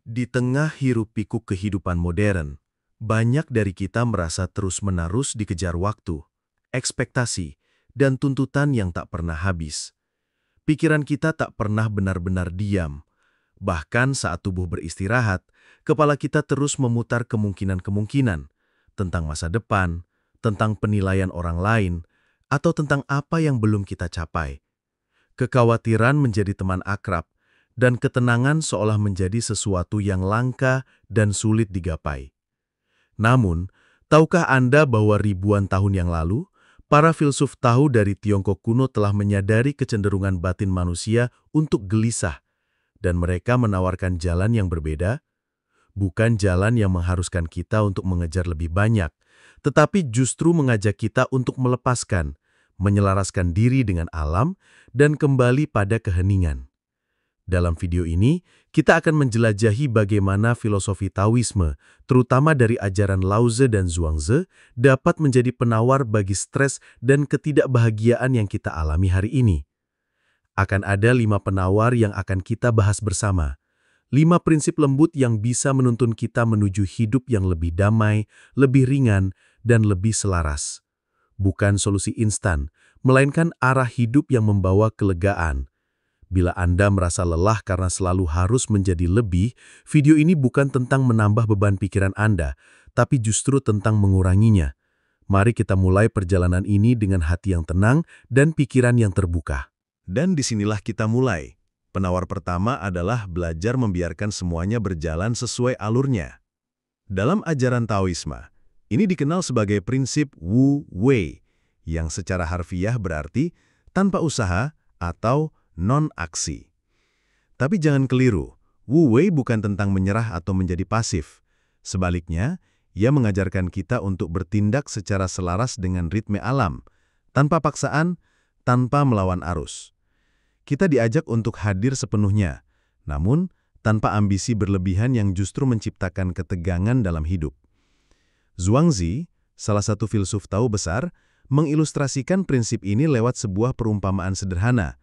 Di tengah hiruk-pikuk kehidupan modern, banyak dari kita merasa terus-menerus dikejar waktu, ekspektasi, dan tuntutan yang tak pernah habis. Pikiran kita tak pernah benar-benar diam. Bahkan saat tubuh beristirahat, kepala kita terus memutar kemungkinan-kemungkinan tentang masa depan, tentang penilaian orang lain, atau tentang apa yang belum kita capai. Kekhawatiran menjadi teman akrab, dan ketenangan seolah menjadi sesuatu yang langka dan sulit digapai. Namun, tahukah Anda bahwa ribuan tahun yang lalu, para filsuf tahu dari Tiongkok kuno telah menyadari kecenderungan batin manusia untuk gelisah, dan mereka menawarkan jalan yang berbeda? Bukan jalan yang mengharuskan kita untuk mengejar lebih banyak, tetapi justru mengajak kita untuk melepaskan, menyelaraskan diri dengan alam, dan kembali pada keheningan. Dalam video ini, kita akan menjelajahi bagaimana filosofi Taoisme, terutama dari ajaran Lao Tzu dan Zhuangzi, dapat menjadi penawar bagi stres dan ketidakbahagiaan yang kita alami hari ini. Akan ada 5 penawar yang akan kita bahas bersama. 5 prinsip lembut yang bisa menuntun kita menuju hidup yang lebih damai, lebih ringan, dan lebih selaras. Bukan solusi instan, melainkan arah hidup yang membawa kelegaan. Bila Anda merasa lelah karena selalu harus menjadi lebih, video ini bukan tentang menambah beban pikiran Anda, tapi justru tentang menguranginya. Mari kita mulai perjalanan ini dengan hati yang tenang dan pikiran yang terbuka. Dan disinilah kita mulai. Penawar pertama adalah belajar membiarkan semuanya berjalan sesuai alurnya. Dalam ajaran Taoisme, ini dikenal sebagai prinsip Wu Wei, yang secara harfiah berarti tanpa usaha atau non-aksi. Tapi jangan keliru, Wu Wei bukan tentang menyerah atau menjadi pasif. Sebaliknya, ia mengajarkan kita untuk bertindak secara selaras dengan ritme alam, tanpa paksaan, tanpa melawan arus. Kita diajak untuk hadir sepenuhnya, namun tanpa ambisi berlebihan yang justru menciptakan ketegangan dalam hidup. Zhuangzi, salah satu filsuf Tao besar, mengilustrasikan prinsip ini lewat sebuah perumpamaan sederhana,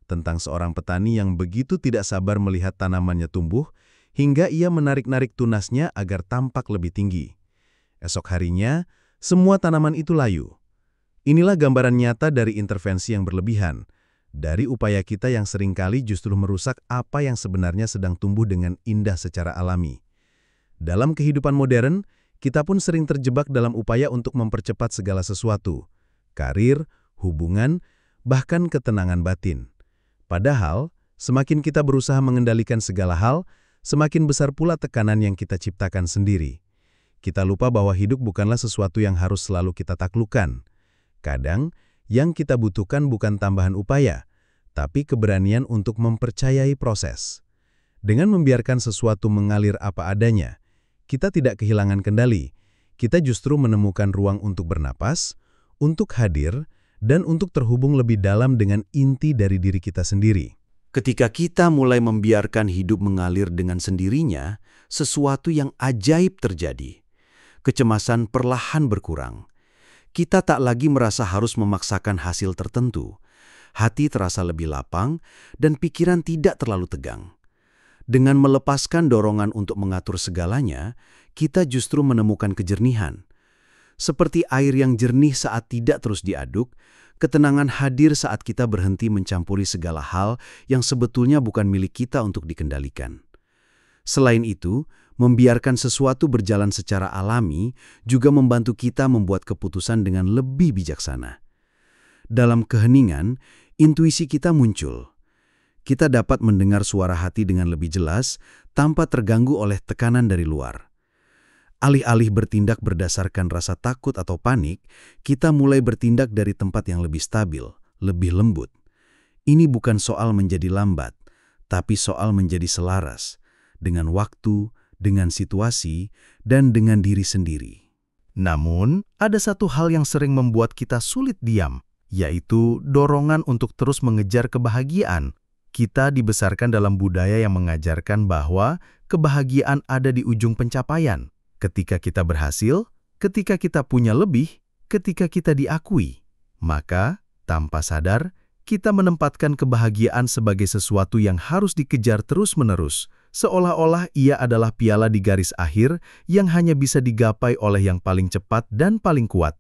tentang seorang petani yang begitu tidak sabar melihat tanamannya tumbuh, hingga ia menarik-narik tunasnya agar tampak lebih tinggi. Esok harinya, semua tanaman itu layu. Inilah gambaran nyata dari intervensi yang berlebihan, dari upaya kita yang seringkali justru merusak apa yang sebenarnya sedang tumbuh dengan indah secara alami. Dalam kehidupan modern, kita pun sering terjebak dalam upaya untuk mempercepat segala sesuatu, karir, hubungan, bahkan ketenangan batin. Padahal, semakin kita berusaha mengendalikan segala hal, semakin besar pula tekanan yang kita ciptakan sendiri. Kita lupa bahwa hidup bukanlah sesuatu yang harus selalu kita taklukkan. Kadang, yang kita butuhkan bukan tambahan upaya, tapi keberanian untuk mempercayai proses. Dengan membiarkan sesuatu mengalir apa adanya, kita tidak kehilangan kendali. Kita justru menemukan ruang untuk bernapas, untuk hadir, dan untuk terhubung lebih dalam dengan inti dari diri kita sendiri. Ketika kita mulai membiarkan hidup mengalir dengan sendirinya, sesuatu yang ajaib terjadi. Kecemasan perlahan berkurang. Kita tak lagi merasa harus memaksakan hasil tertentu. Hati terasa lebih lapang dan pikiran tidak terlalu tegang. Dengan melepaskan dorongan untuk mengatur segalanya, kita justru menemukan kejernihan. Seperti air yang jernih saat tidak terus diaduk, ketenangan hadir saat kita berhenti mencampuri segala hal yang sebetulnya bukan milik kita untuk dikendalikan. Selain itu, membiarkan sesuatu berjalan secara alami juga membantu kita membuat keputusan dengan lebih bijaksana. Dalam keheningan, intuisi kita muncul. Kita dapat mendengar suara hati dengan lebih jelas tanpa terganggu oleh tekanan dari luar. Alih-alih bertindak berdasarkan rasa takut atau panik, kita mulai bertindak dari tempat yang lebih stabil, lebih lembut. Ini bukan soal menjadi lambat, tapi soal menjadi selaras dengan waktu, dengan situasi, dan dengan diri sendiri. Namun, ada satu hal yang sering membuat kita sulit diam, yaitu dorongan untuk terus mengejar kebahagiaan. Kita dibesarkan dalam budaya yang mengajarkan bahwa kebahagiaan ada di ujung pencapaian. Ketika kita berhasil, ketika kita punya lebih, ketika kita diakui, maka, tanpa sadar, kita menempatkan kebahagiaan sebagai sesuatu yang harus dikejar terus-menerus, seolah-olah ia adalah piala di garis akhir yang hanya bisa digapai oleh yang paling cepat dan paling kuat.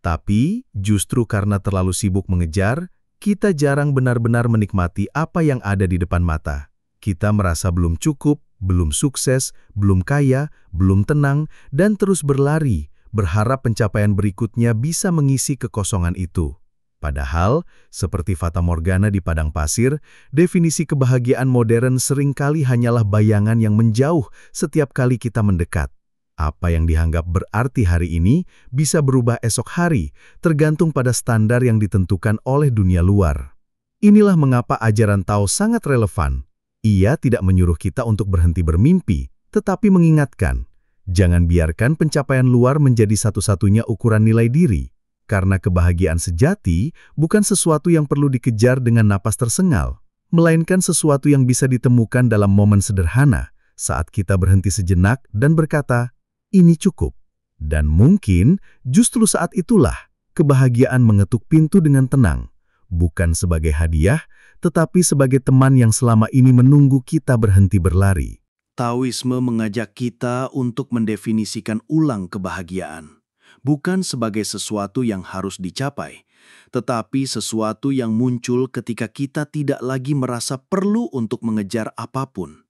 Tapi, justru karena terlalu sibuk mengejar, kita jarang benar-benar menikmati apa yang ada di depan mata. Kita merasa belum cukup, belum sukses, belum kaya, belum tenang, dan terus berlari, berharap pencapaian berikutnya bisa mengisi kekosongan itu. Padahal, seperti fata morgana di padang pasir, definisi kebahagiaan modern seringkali hanyalah bayangan yang menjauh setiap kali kita mendekat. Apa yang dianggap berarti hari ini bisa berubah esok hari, tergantung pada standar yang ditentukan oleh dunia luar. Inilah mengapa ajaran Tao sangat relevan. Ia tidak menyuruh kita untuk berhenti bermimpi, tetapi mengingatkan, jangan biarkan pencapaian luar menjadi satu-satunya ukuran nilai diri. Karena kebahagiaan sejati bukan sesuatu yang perlu dikejar dengan napas tersengal, melainkan sesuatu yang bisa ditemukan dalam momen sederhana saat kita berhenti sejenak dan berkata, ini cukup. Dan mungkin justru saat itulah kebahagiaan mengetuk pintu dengan tenang, bukan sebagai hadiah, tetapi sebagai teman yang selama ini menunggu kita berhenti berlari. Taoisme mengajak kita untuk mendefinisikan ulang kebahagiaan. Bukan sebagai sesuatu yang harus dicapai, tetapi sesuatu yang muncul ketika kita tidak lagi merasa perlu untuk mengejar apapun.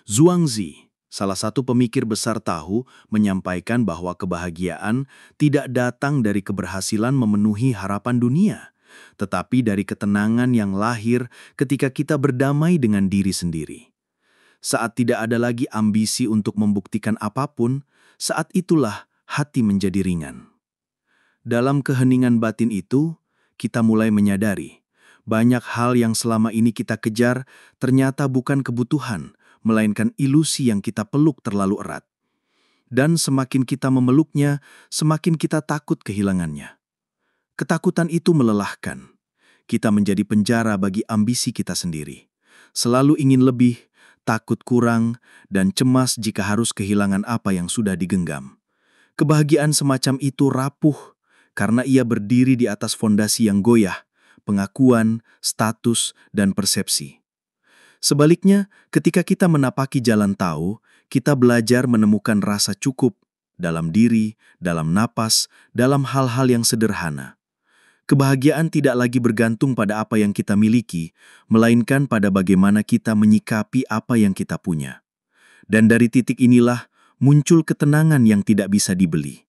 Zhuangzi, salah satu pemikir besar Tao, menyampaikan bahwa kebahagiaan tidak datang dari keberhasilan memenuhi harapan dunia, tetapi dari ketenangan yang lahir ketika kita berdamai dengan diri sendiri. Saat tidak ada lagi ambisi untuk membuktikan apapun, saat itulah hati menjadi ringan. Dalam keheningan batin itu, kita mulai menyadari banyak hal yang selama ini kita kejar ternyata bukan kebutuhan, melainkan ilusi yang kita peluk terlalu erat. Dan semakin kita memeluknya, semakin kita takut kehilangannya. Ketakutan itu melelahkan. Kita menjadi penjara bagi ambisi kita sendiri. Selalu ingin lebih, takut kurang, dan cemas jika harus kehilangan apa yang sudah digenggam. Kebahagiaan semacam itu rapuh karena ia berdiri di atas fondasi yang goyah, pengakuan, status, dan persepsi. Sebaliknya, ketika kita menapaki jalan Tao, kita belajar menemukan rasa cukup dalam diri, dalam napas, dalam hal-hal yang sederhana. Kebahagiaan tidak lagi bergantung pada apa yang kita miliki, melainkan pada bagaimana kita menyikapi apa yang kita punya. Dan dari titik inilah, muncul ketenangan yang tidak bisa dibeli.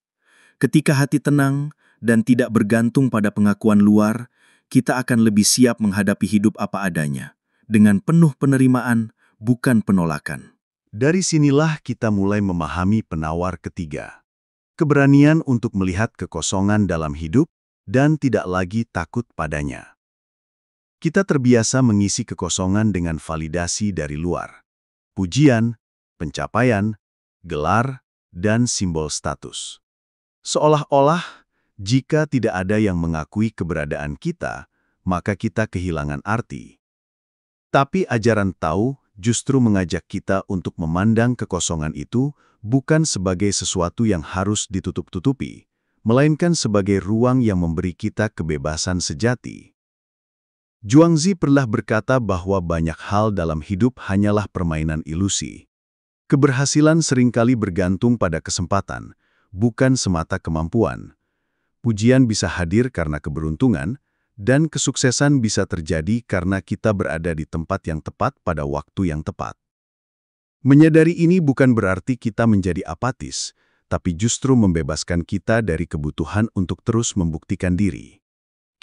Ketika hati tenang dan tidak bergantung pada pengakuan luar, kita akan lebih siap menghadapi hidup apa adanya, dengan penuh penerimaan, bukan penolakan. Dari sinilah kita mulai memahami penawar ketiga. Keberanian untuk melihat kekosongan dalam hidup dan tidak lagi takut padanya. Kita terbiasa mengisi kekosongan dengan validasi dari luar. Pujian, pencapaian, gelar, dan simbol status. Seolah-olah, jika tidak ada yang mengakui keberadaan kita, maka kita kehilangan arti. Tapi ajaran Tao justru mengajak kita untuk memandang kekosongan itu bukan sebagai sesuatu yang harus ditutup-tutupi, melainkan sebagai ruang yang memberi kita kebebasan sejati. Zhuangzi pernah berkata bahwa banyak hal dalam hidup hanyalah permainan ilusi. Keberhasilan seringkali bergantung pada kesempatan, bukan semata kemampuan. Pujian bisa hadir karena keberuntungan, dan kesuksesan bisa terjadi karena kita berada di tempat yang tepat pada waktu yang tepat. Menyadari ini bukan berarti kita menjadi apatis, tapi justru membebaskan kita dari kebutuhan untuk terus membuktikan diri.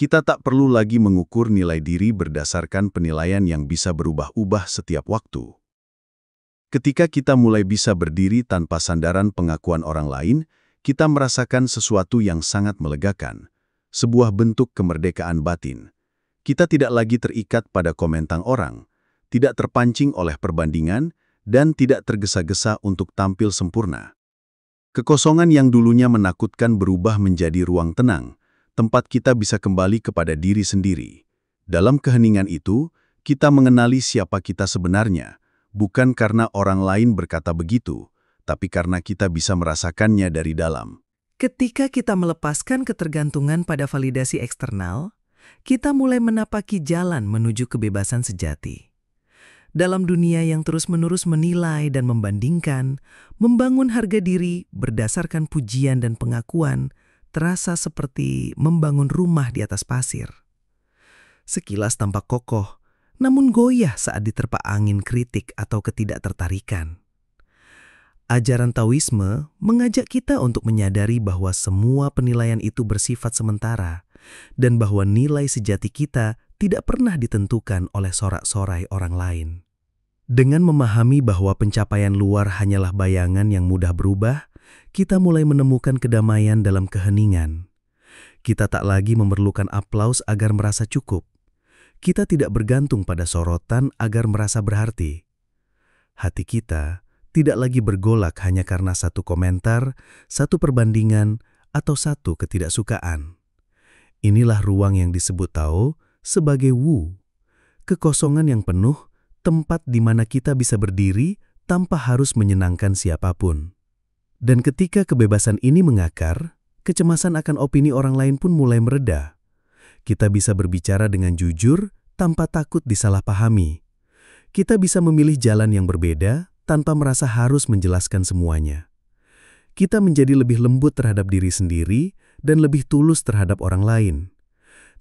Kita tak perlu lagi mengukur nilai diri berdasarkan penilaian yang bisa berubah-ubah setiap waktu. Ketika kita mulai bisa berdiri tanpa sandaran pengakuan orang lain, kita merasakan sesuatu yang sangat melegakan, sebuah bentuk kemerdekaan batin. Kita tidak lagi terikat pada komentar orang, tidak terpancing oleh perbandingan, dan tidak tergesa-gesa untuk tampil sempurna. Kekosongan yang dulunya menakutkan berubah menjadi ruang tenang, tempat kita bisa kembali kepada diri sendiri. Dalam keheningan itu, kita mengenali siapa kita sebenarnya, bukan karena orang lain berkata begitu, tapi karena kita bisa merasakannya dari dalam. Ketika kita melepaskan ketergantungan pada validasi eksternal, kita mulai menapaki jalan menuju kebebasan sejati. Dalam dunia yang terus-menerus menilai dan membandingkan, membangun harga diri berdasarkan pujian dan pengakuan terasa seperti membangun rumah di atas pasir. Sekilas tampak kokoh, namun goyah saat diterpa angin kritik atau ketidaktertarikan. Ajaran Taoisme mengajak kita untuk menyadari bahwa semua penilaian itu bersifat sementara dan bahwa nilai sejati kita tidak pernah ditentukan oleh sorak-sorai orang lain. Dengan memahami bahwa pencapaian luar hanyalah bayangan yang mudah berubah, kita mulai menemukan kedamaian dalam keheningan. Kita tak lagi memerlukan aplaus agar merasa cukup. Kita tidak bergantung pada sorotan agar merasa berarti. Hati kita tidak lagi bergolak hanya karena satu komentar, satu perbandingan, atau satu ketidaksukaan. Inilah ruang yang disebut Tao sebagai Wu, kekosongan yang penuh, tempat di mana kita bisa berdiri tanpa harus menyenangkan siapapun. Dan ketika kebebasan ini mengakar, kecemasan akan opini orang lain pun mulai mereda. Kita bisa berbicara dengan jujur tanpa takut disalahpahami. Kita bisa memilih jalan yang berbeda tanpa merasa harus menjelaskan semuanya. Kita menjadi lebih lembut terhadap diri sendiri dan lebih tulus terhadap orang lain.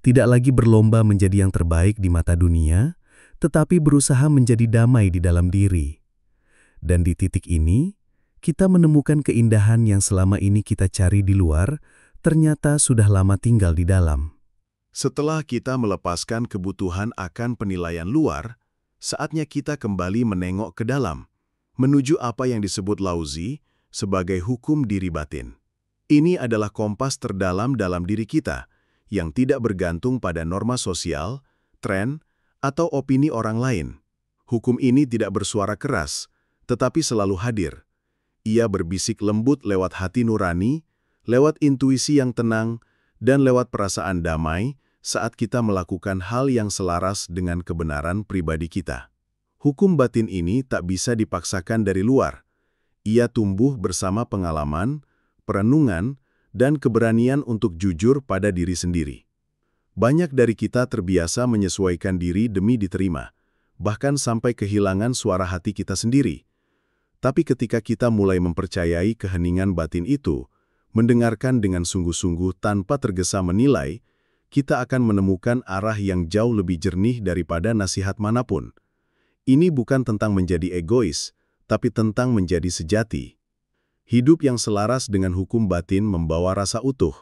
Tidak lagi berlomba menjadi yang terbaik di mata dunia, tetapi berusaha menjadi damai di dalam diri. Dan di titik ini, kita menemukan keindahan yang selama ini kita cari di luar, ternyata sudah lama tinggal di dalam. Setelah kita melepaskan kebutuhan akan penilaian luar, saatnya kita kembali menengok ke dalam, menuju apa yang disebut Laozi sebagai hukum diri batin. Ini adalah kompas terdalam dalam diri kita, yang tidak bergantung pada norma sosial, tren, atau opini orang lain. Hukum ini tidak bersuara keras, tetapi selalu hadir. Ia berbisik lembut lewat hati nurani, lewat intuisi yang tenang, dan lewat perasaan damai saat kita melakukan hal yang selaras dengan kebenaran pribadi kita. Hukum batin ini tak bisa dipaksakan dari luar. Ia tumbuh bersama pengalaman, perenungan, dan keberanian untuk jujur pada diri sendiri. Banyak dari kita terbiasa menyesuaikan diri demi diterima, bahkan sampai kehilangan suara hati kita sendiri. Tapi ketika kita mulai mempercayai keheningan batin itu, mendengarkan dengan sungguh-sungguh tanpa tergesa menilai, kita akan menemukan arah yang jauh lebih jernih daripada nasihat manapun. Ini bukan tentang menjadi egois, tapi tentang menjadi sejati. Hidup yang selaras dengan hukum batin membawa rasa utuh.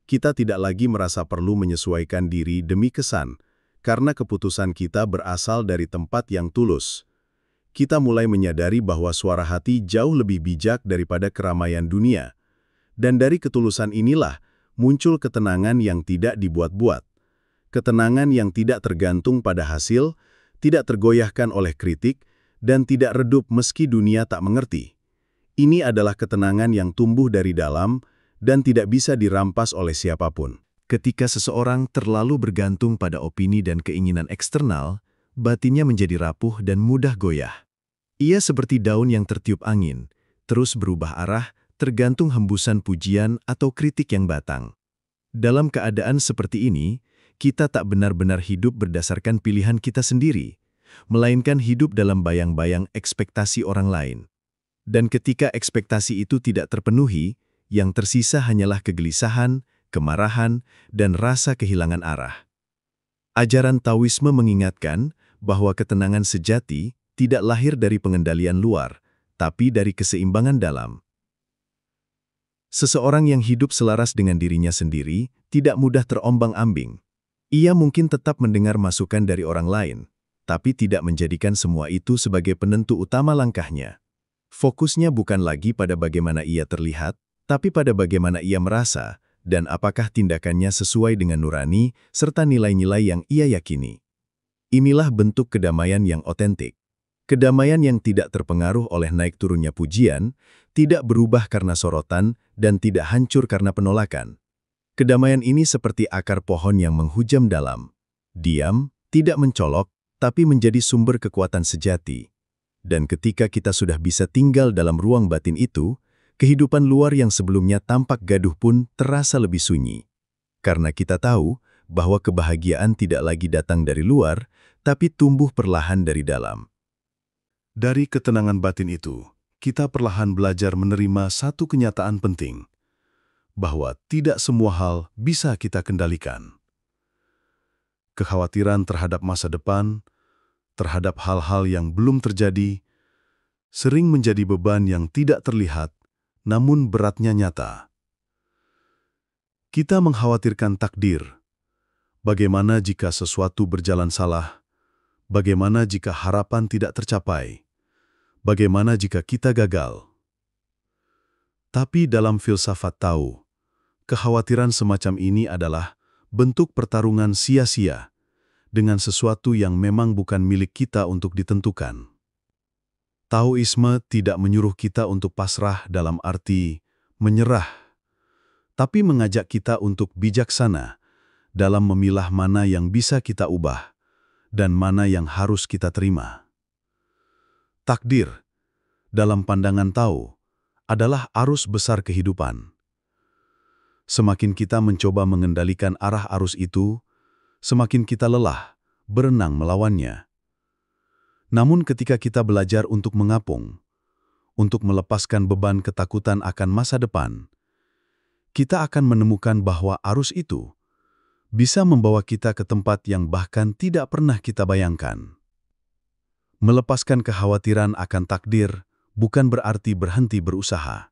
Kita tidak lagi merasa perlu menyesuaikan diri demi kesan, karena keputusan kita berasal dari tempat yang tulus. Kita mulai menyadari bahwa suara hati jauh lebih bijak daripada keramaian dunia. Dan dari ketulusan inilah muncul ketenangan yang tidak dibuat-buat. Ketenangan yang tidak tergantung pada hasil, tidak tergoyahkan oleh kritik, dan tidak redup meski dunia tak mengerti. Ini adalah ketenangan yang tumbuh dari dalam, dan tidak bisa dirampas oleh siapapun. Ketika seseorang terlalu bergantung pada opini dan keinginan eksternal, batinnya menjadi rapuh dan mudah goyah. Ia seperti daun yang tertiup angin, terus berubah arah, tergantung hembusan pujian atau kritik yang batang. Dalam keadaan seperti ini, kita tak benar-benar hidup berdasarkan pilihan kita sendiri, melainkan hidup dalam bayang-bayang ekspektasi orang lain. Dan ketika ekspektasi itu tidak terpenuhi, yang tersisa hanyalah kegelisahan, kemarahan, dan rasa kehilangan arah. Ajaran Taoisme mengingatkan bahwa ketenangan sejati tidak lahir dari pengendalian luar, tapi dari keseimbangan dalam. Seseorang yang hidup selaras dengan dirinya sendiri tidak mudah terombang-ambing. Ia mungkin tetap mendengar masukan dari orang lain, tapi tidak menjadikan semua itu sebagai penentu utama langkahnya. Fokusnya bukan lagi pada bagaimana ia terlihat, tapi pada bagaimana ia merasa, dan apakah tindakannya sesuai dengan nurani, serta nilai-nilai yang ia yakini. Inilah bentuk kedamaian yang otentik. Kedamaian yang tidak terpengaruh oleh naik turunnya pujian, tidak berubah karena sorotan, dan tidak hancur karena penolakan. Kedamaian ini seperti akar pohon yang menghujam dalam. Diam, tidak mencolok, tapi menjadi sumber kekuatan sejati. Dan ketika kita sudah bisa tinggal dalam ruang batin itu, kehidupan luar yang sebelumnya tampak gaduh pun terasa lebih sunyi. Karena kita tahu bahwa kebahagiaan tidak lagi datang dari luar, tapi tumbuh perlahan dari dalam. Dari ketenangan batin itu, kita perlahan belajar menerima satu kenyataan penting, bahwa tidak semua hal bisa kita kendalikan. Kekhawatiran terhadap masa depan, terhadap hal-hal yang belum terjadi, sering menjadi beban yang tidak terlihat, namun beratnya nyata. Kita mengkhawatirkan takdir. Bagaimana jika sesuatu berjalan salah? Bagaimana jika harapan tidak tercapai? Bagaimana jika kita gagal? Tapi dalam filsafat Tao, kekhawatiran semacam ini adalah bentuk pertarungan sia-sia dengan sesuatu yang memang bukan milik kita untuk ditentukan. Taoisme tidak menyuruh kita untuk pasrah dalam arti menyerah, tapi mengajak kita untuk bijaksana dalam memilah mana yang bisa kita ubah dan mana yang harus kita terima. Takdir, dalam pandangan Tao, adalah arus besar kehidupan. Semakin kita mencoba mengendalikan arah arus itu, semakin kita lelah berenang melawannya. Namun ketika kita belajar untuk mengapung, untuk melepaskan beban ketakutan akan masa depan, kita akan menemukan bahwa arus itu bisa membawa kita ke tempat yang bahkan tidak pernah kita bayangkan. Melepaskan kekhawatiran akan takdir bukan berarti berhenti berusaha.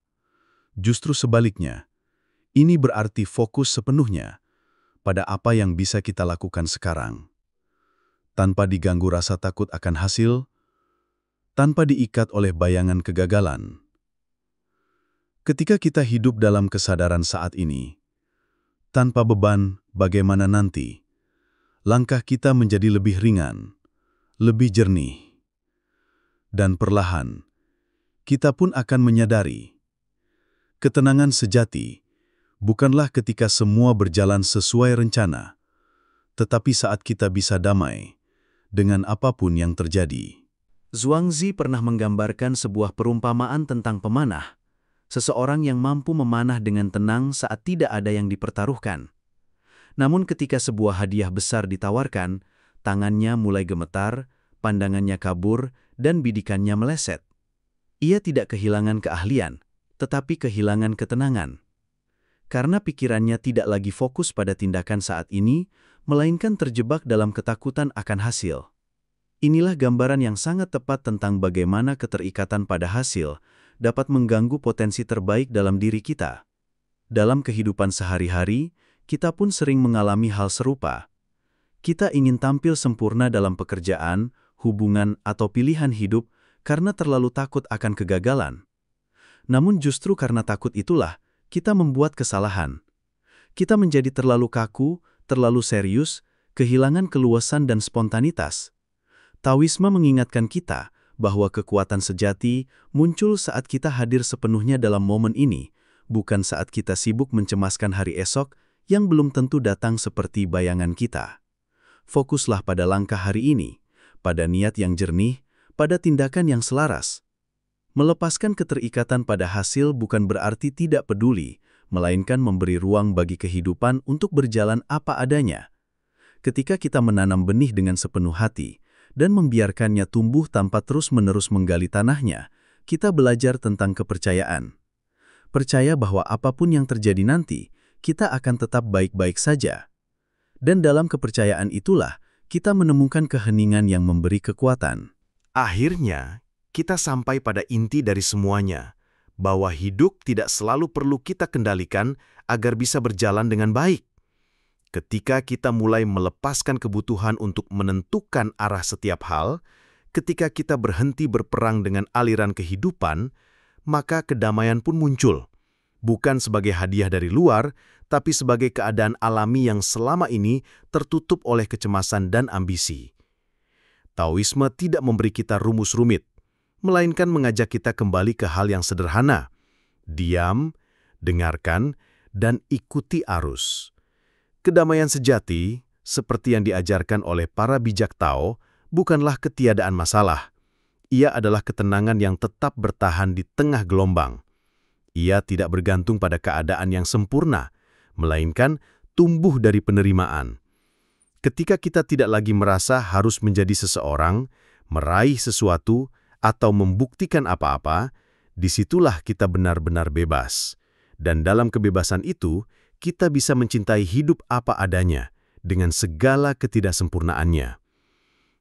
Justru sebaliknya, ini berarti fokus sepenuhnya pada apa yang bisa kita lakukan sekarang. Tanpa diganggu rasa takut akan hasil, tanpa diikat oleh bayangan kegagalan. Ketika kita hidup dalam kesadaran saat ini, tanpa beban bagaimana nanti, langkah kita menjadi lebih ringan, lebih jernih. Dan perlahan, kita pun akan menyadari, ketenangan sejati bukanlah ketika semua berjalan sesuai rencana, tetapi saat kita bisa damai dengan apapun yang terjadi. Zhuangzi pernah menggambarkan sebuah perumpamaan tentang pemanah, seseorang yang mampu memanah dengan tenang saat tidak ada yang dipertaruhkan. Namun ketika sebuah hadiah besar ditawarkan, tangannya mulai gemetar, pandangannya kabur, dan bidikannya meleset. Ia tidak kehilangan keahlian, tetapi kehilangan ketenangan. Karena pikirannya tidak lagi fokus pada tindakan saat ini, melainkan terjebak dalam ketakutan akan hasil. Inilah gambaran yang sangat tepat tentang bagaimana keterikatan pada hasil dapat mengganggu potensi terbaik dalam diri kita. Dalam kehidupan sehari-hari, kita pun sering mengalami hal serupa. Kita ingin tampil sempurna dalam pekerjaan, hubungan, atau pilihan hidup karena terlalu takut akan kegagalan. Namun justru karena takut itulah, kita membuat kesalahan. Kita menjadi terlalu kaku, terlalu serius, kehilangan keluasan dan spontanitas. Taoisme mengingatkan kita bahwa kekuatan sejati muncul saat kita hadir sepenuhnya dalam momen ini, bukan saat kita sibuk mencemaskan hari esok yang belum tentu datang seperti bayangan kita. Fokuslah pada langkah hari ini, pada niat yang jernih, pada tindakan yang selaras. Melepaskan keterikatan pada hasil bukan berarti tidak peduli, melainkan memberi ruang bagi kehidupan untuk berjalan apa adanya. Ketika kita menanam benih dengan sepenuh hati dan membiarkannya tumbuh tanpa terus-menerus menggali tanahnya, kita belajar tentang kepercayaan. Percaya bahwa apapun yang terjadi nanti, kita akan tetap baik-baik saja. Dan dalam kepercayaan itulah, kita menemukan keheningan yang memberi kekuatan. Akhirnya, kita sampai pada inti dari semuanya, bahwa hidup tidak selalu perlu kita kendalikan agar bisa berjalan dengan baik. Ketika kita mulai melepaskan kebutuhan untuk menentukan arah setiap hal, ketika kita berhenti berperang dengan aliran kehidupan, maka kedamaian pun muncul. Bukan sebagai hadiah dari luar, tapi sebagai keadaan alami yang selama ini tertutup oleh kecemasan dan ambisi. Taoisme tidak memberi kita rumus rumit, melainkan mengajak kita kembali ke hal yang sederhana. Diam, dengarkan, dan ikuti arus. Kedamaian sejati, seperti yang diajarkan oleh para bijak Tao, bukanlah ketiadaan masalah. Ia adalah ketenangan yang tetap bertahan di tengah gelombang. Ia tidak bergantung pada keadaan yang sempurna, melainkan tumbuh dari penerimaan. Ketika kita tidak lagi merasa harus menjadi seseorang, meraih sesuatu, atau membuktikan apa-apa, disitulah kita benar-benar bebas. Dan dalam kebebasan itu, kita bisa mencintai hidup apa adanya, dengan segala ketidaksempurnaannya.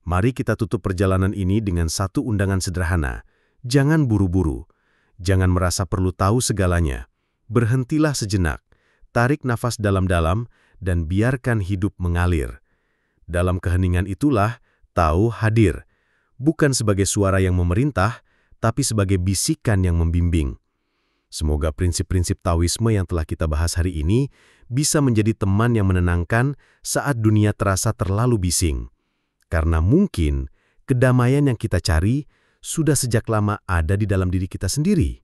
Mari kita tutup perjalanan ini dengan satu undangan sederhana. Jangan buru-buru. Jangan merasa perlu tahu segalanya. Berhentilah sejenak. Tarik nafas dalam-dalam dan biarkan hidup mengalir. Dalam keheningan itulah, tahu hadir. Bukan sebagai suara yang memerintah, tapi sebagai bisikan yang membimbing. Semoga prinsip-prinsip Taoisme yang telah kita bahas hari ini bisa menjadi teman yang menenangkan saat dunia terasa terlalu bising. Karena mungkin kedamaian yang kita cari sudah sejak lama ada di dalam diri kita sendiri.